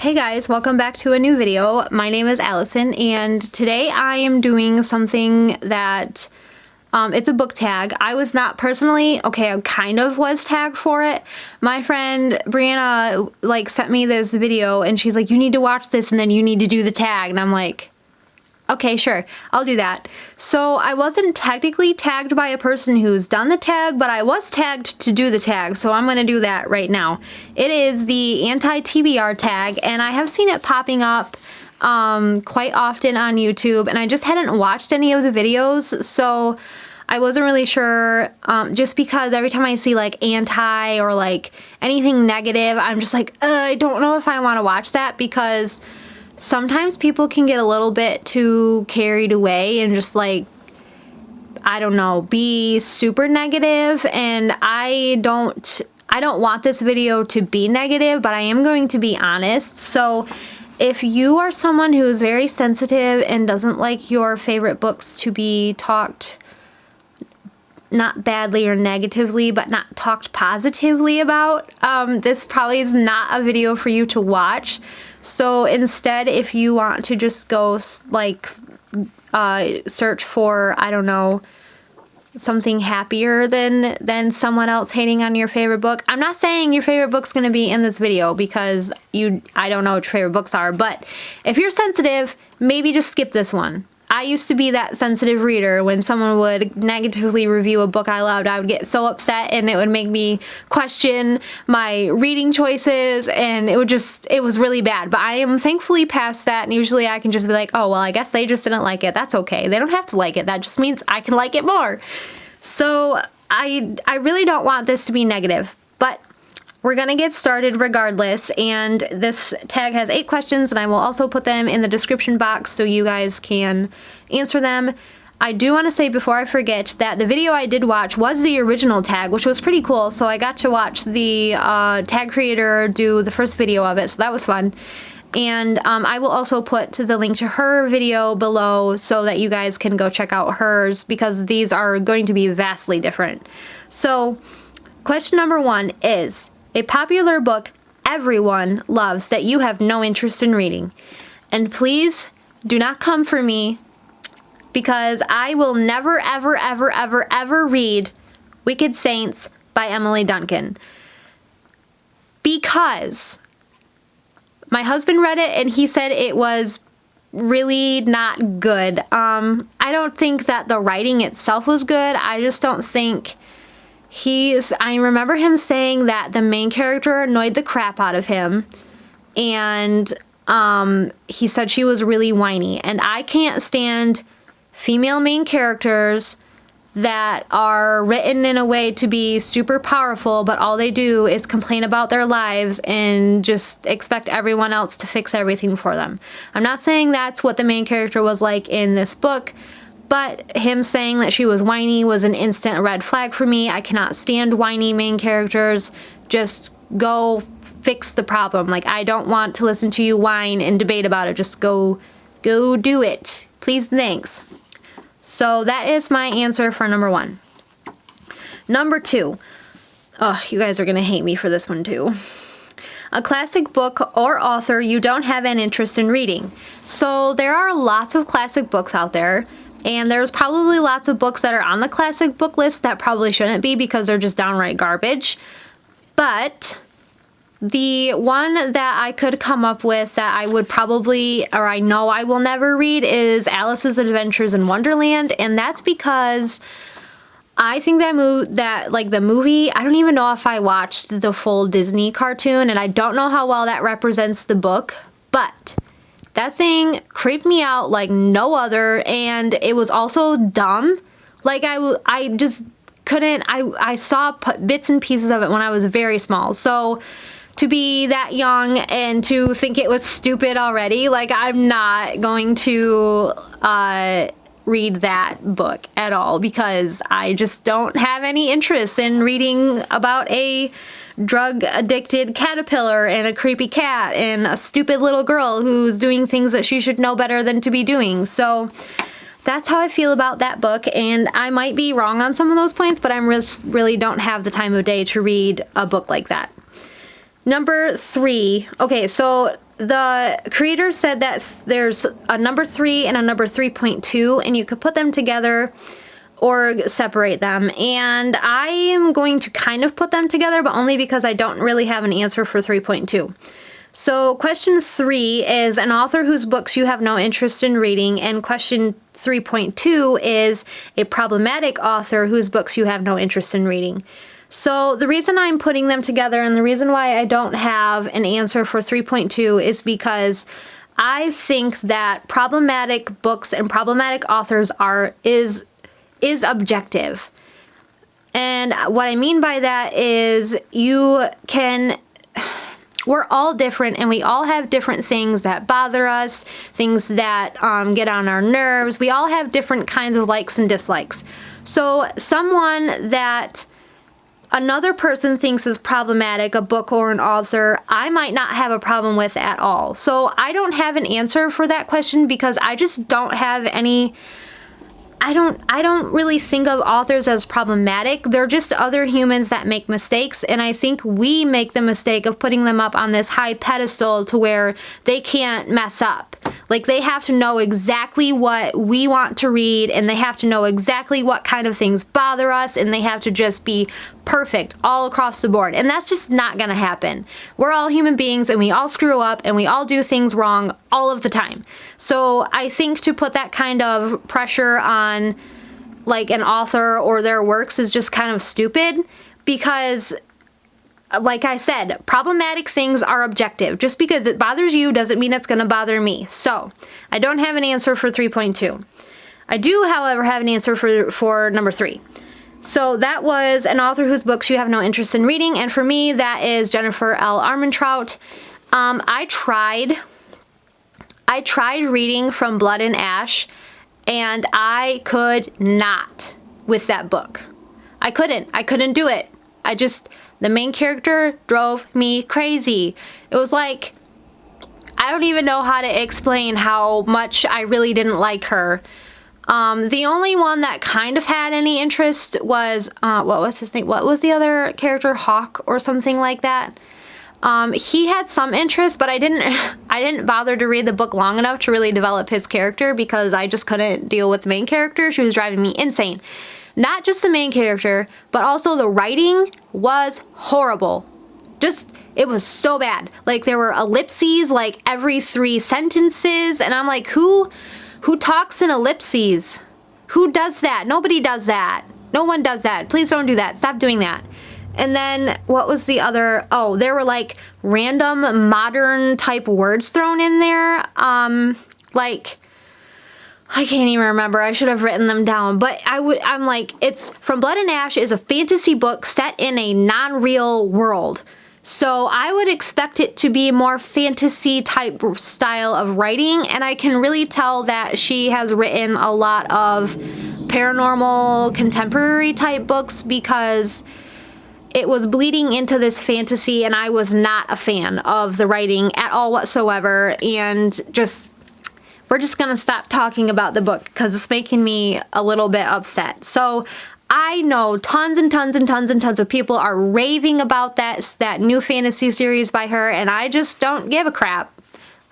Hey guys, welcome back to a new video. My name is Allison and today I am doing something that it's a book tag. I was not personally, okay, I kind of was tagged for it. My friend Brianna sent me this video and she's like, you need to watch this and then you need to do the tag, and I'm like, okay, sure, I'll do that. So I wasn't technically tagged by a person who's done the tag, but I was tagged to do the tag, so I'm gonna do that right now. It is the anti-TBR tag, and I have seen it popping up quite often on YouTube, and I just hadn't watched any of the videos, so I wasn't really sure, just because every time I see anti or anything negative, I'm just like, I don't know if I want to watch that, because sometimes people can get a little bit too carried away and just I don't know, be super negative, and I don't want this video to be negative, but I am going to be honest. So if you are someone who is very sensitive and doesn't like your favorite books to be talked not badly or negatively, but not talked positively about, this probably is not a video for you to watch. So instead, if you want to just go search for, I don't know, something happier than someone else hating on your favorite book. I'm not saying your favorite book's going to be in this video, because I don't know what your favorite books are, but if you're sensitive, maybe just skip this one. I used to be that sensitive reader. When someone would negatively review a book I loved, I would get so upset and it would make me question my reading choices, and it was really bad. But I am thankfully past that, and usually I can just be like, oh, well, I guess they just didn't like it. That's okay. They don't have to like it. That just means I can like it more. So I really don't want this to be negative, but we're gonna get started regardless, and this tag has 8 questions, and I will also put them in the description box so you guys can answer them. I do want to say before I forget that the video I did watch was the original tag, which was pretty cool, so I got to watch the tag creator do the first video of it, so that was fun. And I will also put the link to her video below so that you guys can go check out hers, because these are going to be vastly different. So question number 1 is a popular book everyone loves that you have no interest in reading. And please do not come for me, because I will never, ever, ever, ever, ever read Wicked Saints by Emily Duncan, because my husband read it and he said it was really not good. I don't think that the writing itself was good. I just don't think I remember him saying that the main character annoyed the crap out of him, and he said she was really whiny, and I can't stand female main characters that are written in a way to be super powerful, but all they do is complain about their lives and just expect everyone else to fix everything for them. I'm not saying that's what the main character was like in this book, but him saying that she was whiny was an instant red flag for me. I cannot stand whiny main characters. Just go fix the problem. I don't want to listen to you whine and debate about it. Just go do it. Please, thanks. So that is my answer for number 1. Number 2. Oh, you guys are gonna hate me for this one too. A classic book or author you don't have an interest in reading. So there are lots of classic books out there, and there's probably lots of books that are on the classic book list that probably shouldn't be, because they're just downright garbage. But the one that I could come up with that I would probably, or I know I will never read, is Alice's Adventures in Wonderland, and that's because I think the movie, I don't even know if I watched the full Disney cartoon, and I don't know how well that represents the book, but that thing creeped me out like no other, and it was also dumb. I just couldn't, I saw bits and pieces of it when I was very small, so to be that young and to think it was stupid already, I'm not going to read that book at all, because I just don't have any interest in reading about a drug-addicted caterpillar and a creepy cat and a stupid little girl who's doing things that she should know better than to be doing. So that's how I feel about that book, and I might be wrong on some of those points, but I really don't have the time of day to read a book like that. Number 3. Okay, so the creator said that there's a number 3 and a number 3.2, and you could put them together or separate them. And I am going to kind of put them together, but only because I don't really have an answer for 3.2. So question 3 is an author whose books you have no interest in reading, and question 3.2 is a problematic author whose books you have no interest in reading. So the reason I'm putting them together and the reason why I don't have an answer for 3.2 is because I think that problematic books and problematic authors is objective. And what I mean by that is we're all different, and we all have different things that bother us, things that get on our nerves. We all have different kinds of likes and dislikes. So someone that another person thinks is problematic, a book or an author, I might not have a problem with at all. So I don't have an answer for that question because I just don't have any... I don't really think of authors as problematic. They're just other humans that make mistakes, and I think we make the mistake of putting them up on this high pedestal to where they can't mess up. Like, they have to know exactly what we want to read, and they have to know exactly what kind of things bother us, and they have to just be perfect all across the board. And that's just not gonna happen. We're all human beings, and we all screw up, and we all do things wrong all of the time. So I think to put that kind of pressure on like an author or their works is just kind of stupid, because like I said, problematic things are objective. Just because it bothers you doesn't mean it's gonna bother me. So I don't have an answer for 3.2. I do, however, have an answer for number 3. So that was an author whose books you have no interest in reading, and for me, that is Jennifer L. Armentrout. I tried reading From Blood and Ash, and I could not with that book. I couldn't do it. The main character drove me crazy. It was like, I don't even know how to explain how much I really didn't like her. The only one that kind of had any interest was, what was his name? What was the other character? Hawk or something like that. He had some interest, but I didn't bother to read the book long enough to really develop his character because I just couldn't deal with the main character. She was driving me insane. Not just the main character, but also the writing was horrible. It was so bad. Like, there were ellipses like every 3 sentences, and I'm like, who talks in ellipses? Who does that? Nobody does that. No one does that. Please don't do that. Stop doing that. And then, what was the other? Oh, there were like random modern type words thrown in there. Like, I can't even remember. I should have written them down. But I'm like, it's From Blood and Ash is a fantasy book set in a non-real world. So I would expect it to be more fantasy type style of writing, and I can really tell that she has written a lot of paranormal contemporary type books because it was bleeding into this fantasy, and I was not a fan of the writing at all whatsoever, and we're just gonna stop talking about the book because it's making me a little bit upset. So I know tons and tons and tons and tons of people are raving about that new fantasy series by her, and I just don't give a crap.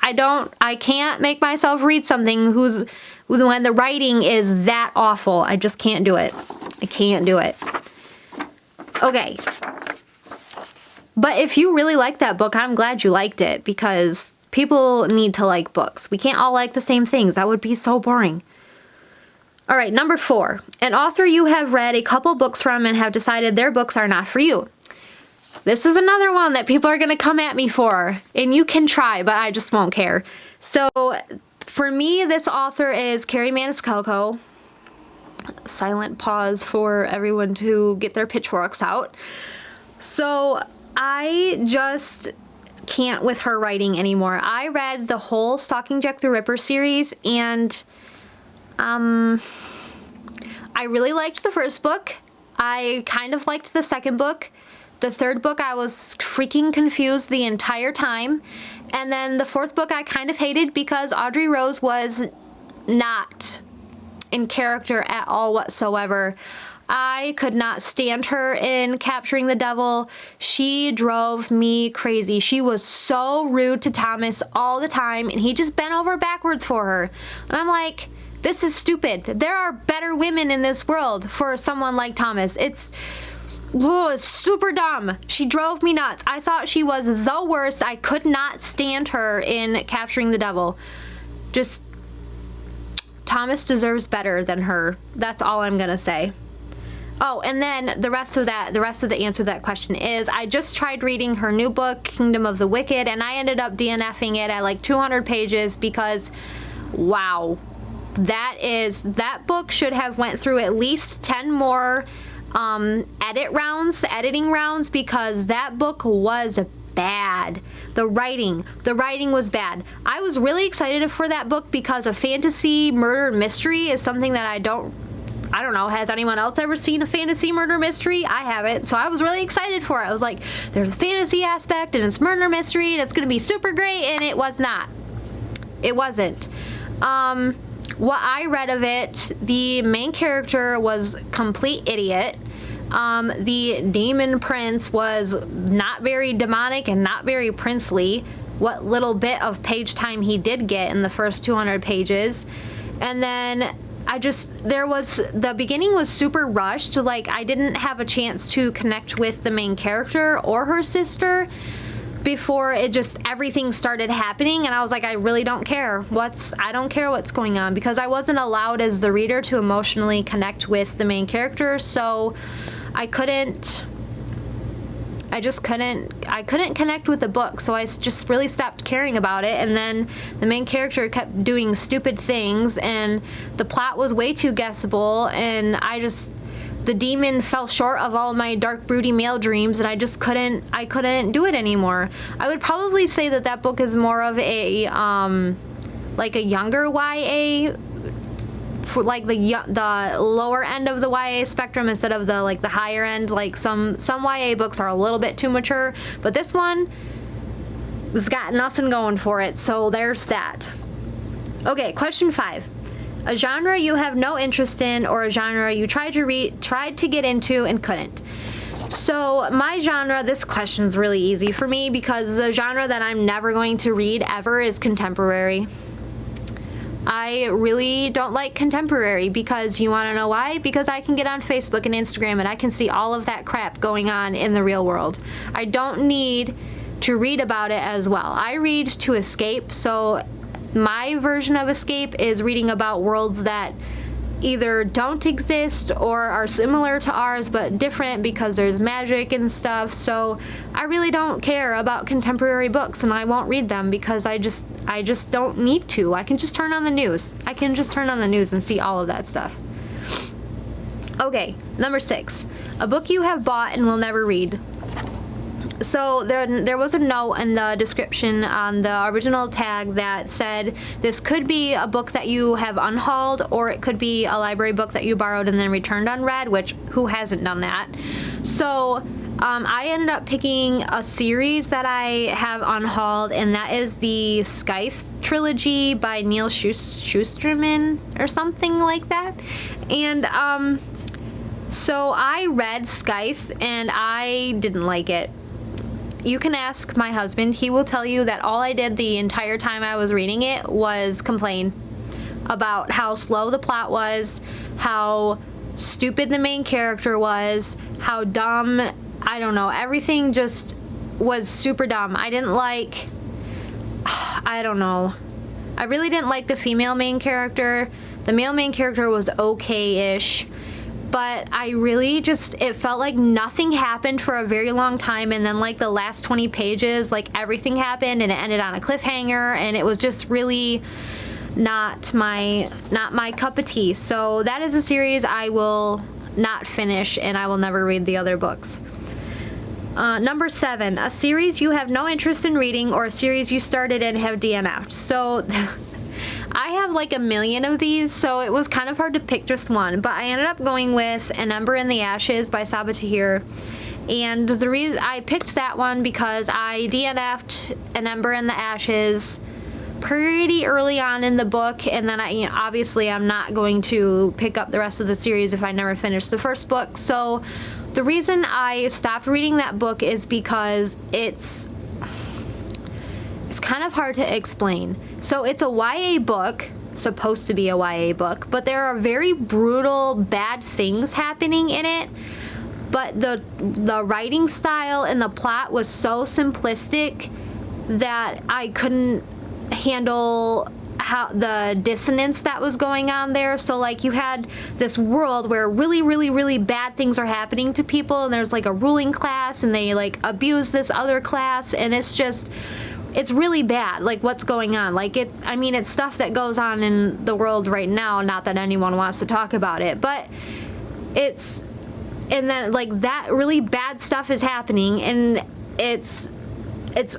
I can't make myself read something when the writing is that awful. I just can't do it. I can't do it. Okay. But if you really like that book, I'm glad you liked it, because people need to like books. We can't all like the same things. That would be so boring. All right, number 4. An author you have read a couple books from and have decided their books are not for you. This is another one that people are going to come at me for, and you can try, but I just won't care. So for me, this author is Carrie Maniscalco. Silent pause for everyone to get their pitchforks out. So I just can't with her writing anymore. I read the whole Stalking Jack the Ripper series, and I really liked the first book. I kind of liked the second book. The third book I was freaking confused the entire time. And then the fourth book I kind of hated because Audrey Rose was not in character at all whatsoever. I could not stand her in Capturing the Devil. She drove me crazy. She was so rude to Thomas all the time, and he just bent over backwards for her. And I'm like, this is stupid. There are better women in this world for someone like Thomas. It's super dumb. She drove me nuts. I thought she was the worst. I could not stand her in Capturing the Devil. Just, Thomas deserves better than her. That's all I'm gonna say. Oh, and then the rest of the answer to that question is, I just tried reading her new book, Kingdom of the Wicked, and I ended up DNFing it at like 200 pages because, wow, that book should have went through at least 10 more editing rounds, because that book was bad. The writing was bad. I was really excited for that book because a fantasy murder mystery is something that I don't know, has anyone else ever seen a fantasy murder mystery? I haven't, so I was really excited for it. I was like, there's a fantasy aspect and it's murder mystery and it's gonna be super great, and it was not. It wasn't. What I read of it, the main character was complete idiot. The demon prince was not very demonic and not very princely. What little bit of page time he did get in the first 200 pages. And then the beginning was super rushed. Like, I didn't have a chance to connect with the main character or her sister before everything started happening, and I was like, I really don't care. I don't care what's going on, because I wasn't allowed as the reader to emotionally connect with the main character, so I couldn't connect with the book, so I just really stopped caring about it. And then the main character kept doing stupid things, and the plot was way too guessable, and the demon fell short of all my dark, broody male dreams, and I couldn't do it anymore. I would probably say that book is more of a like a younger YA, for like the lower end of the YA spectrum instead of the higher end. Like some YA books are a little bit too mature, but this one has got nothing going for it, so there's that. Okay, question 5. A genre you have no interest in, or a genre you tried to get into and couldn't. So my genre, this question's really easy for me, because the genre that I'm never going to read ever is contemporary. I really don't like contemporary, because you want to know why? Because I can get on Facebook and Instagram and I can see all of that crap going on in the real world. I don't need to read about it as well. I read to escape, so my version of escape is reading about worlds that either don't exist or are similar to ours but different, because there's magic and stuff. So I really don't care about contemporary books, and I won't read them because I just don't need to. I can just turn on the news. And see all of that stuff. Okay, number 6. A book you have bought and will never read. So there was a note in the description on the original tag that said this could be a book that you have unhauled, or it could be a library book that you borrowed and then returned unread, which who hasn't done that? So I ended up picking a series that I have unhauled, and that is the Scythe trilogy by Neil Shusterman or something like that. And so I read Scythe and I didn't like it. You can ask my husband. He will tell you that all I did the entire time I was reading it was complain about how slow the plot was, how stupid the main character was, how dumb, I don't know, everything just was super dumb. I don't know. I really didn't like the female main character. The male main character was okay-ish. But I really it felt like nothing happened for a very long time, and then like the last 20 pages, like everything happened and it ended on a cliffhanger, and it was just really not my cup of tea. So that is a series I will not finish, and I will never read the other books. Number 7, a series you have no interest in reading, or a series you started and have DNF'd. So I have like a million of these, so it was kind of hard to pick just one, but I ended up going with An Ember in the Ashes by Sabaa Tahir. And the reason I picked that one because I DNF'd An Ember in the Ashes pretty early on in the book, and then obviously I'm not going to pick up the rest of the series if I never finish the first book. So the reason I stopped reading that book is because it's kind of hard to explain. So it's a YA book, supposed to be a YA book, but there are very brutal, bad things happening in it. But the writing style and the plot was so simplistic that I couldn't handle how the dissonance that was going on there. So like, you had this world where really, really, really bad things are happening to people, and there's like a ruling class, and they like abuse this other class, and it's really bad, like what's going on. Like, it's stuff that goes on in the world right now, not that anyone wants to talk about it, but and then like that really bad stuff is happening, and it's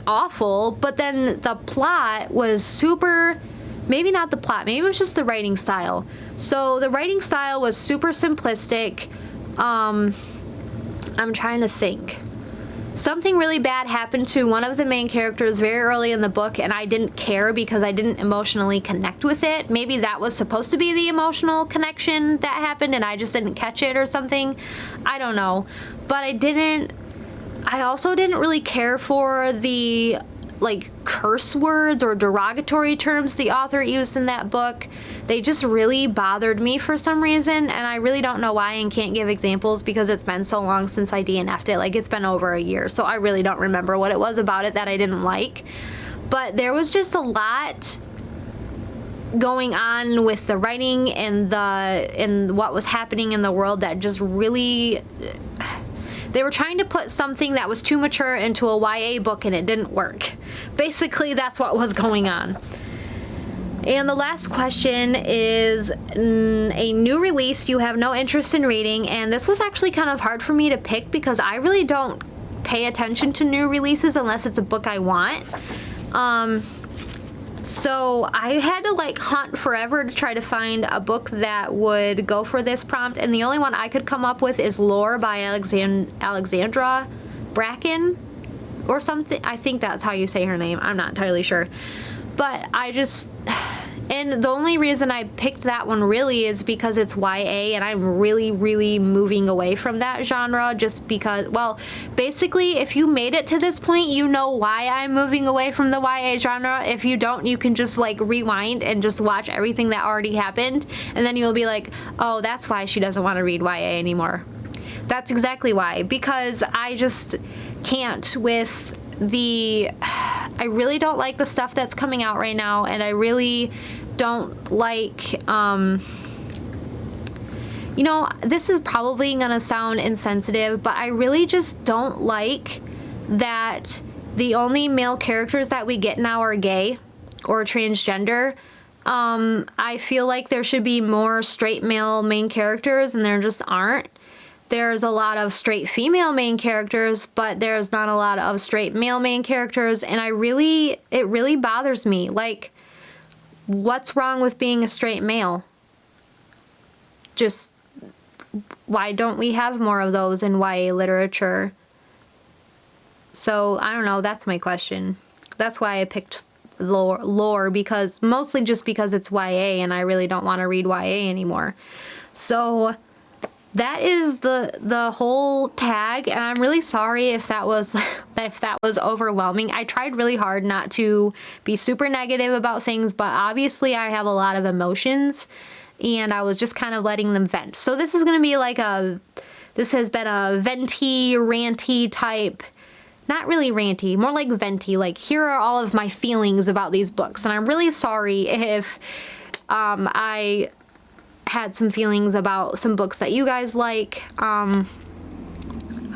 awful. But then the plot was super, maybe not the plot, maybe it was just the writing style. So the writing style was super simplistic. I'm trying to think. Something really bad happened to one of the main characters very early in the book, and I didn't care because I didn't emotionally connect with it. Maybe that was supposed to be the emotional connection that happened, and I just didn't catch it or something. I don't know. But I also didn't really care for the like curse words or derogatory terms the author used in that book. They just really bothered me for some reason, and I really don't know why and can't give examples because it's been so long since I DNF'd it. Like, it's been over a year, so I really don't remember what it was about it that I didn't like. But there was just a lot going on with the writing and what was happening in the world that just really... They were trying to put something that was too mature into a YA book, and it didn't work. Basically, that's what was going on. And the last question is a new release you have no interest in reading, and this was actually kind of hard for me to pick because I really don't pay attention to new releases unless it's a book I want. So I had to like hunt forever to try to find a book that would go for this prompt, and the only one I could come up with is Lore by Alexandra Bracken or something. I think that's how you say her name. I'm not entirely sure. But and the only reason I picked that one really is because it's YA, and I'm really, really moving away from that genre just because, well, basically, if you made it to this point, you know why I'm moving away from the YA genre. If you don't, you can just like rewind and just watch everything that already happened, and then you'll be like, oh, that's why she doesn't want to read YA anymore. That's exactly why, because I just can't with I really don't like the stuff that's coming out right now, and I really don't like, you know, this is probably gonna sound insensitive, but I really just don't like that the only male characters that we get now are gay or transgender. I feel like there should be more straight male main characters, and there just aren't. There's a lot of straight female main characters, but there's not a lot of straight male main characters, and it really bothers me. Like, what's wrong with being a straight male? Just, why don't we have more of those in YA literature? So, I don't know, that's my question. That's why I picked lore, because, mostly just because it's YA, and I really don't want to read YA anymore. So... that is the whole tag, and I'm really sorry if that was overwhelming. I tried really hard not to be super negative about things, but obviously I have a lot of emotions, and I was just kind of letting them vent. So this is gonna be like this has been a venty, ranty type, not really ranty, more like venty, like here are all of my feelings about these books, and I'm really sorry if I had some feelings about some books that you guys like. I'm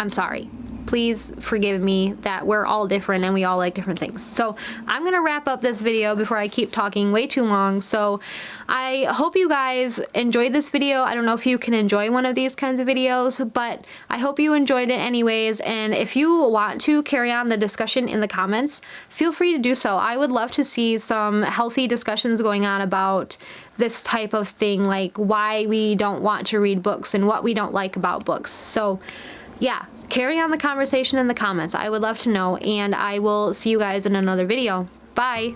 sorry. Please forgive me that we're all different and we all like different things. So I'm gonna wrap up this video before I keep talking way too long. So I hope you guys enjoyed this video. I don't know if you can enjoy one of these kinds of videos, but I hope you enjoyed it anyways. And if you want to carry on the discussion in the comments, feel free to do so. I would love to see some healthy discussions going on about this type of thing, like why we don't want to read books and what we don't like about books. So yeah, carry on the conversation in the comments. I would love to know, and I will see you guys in another video. Bye!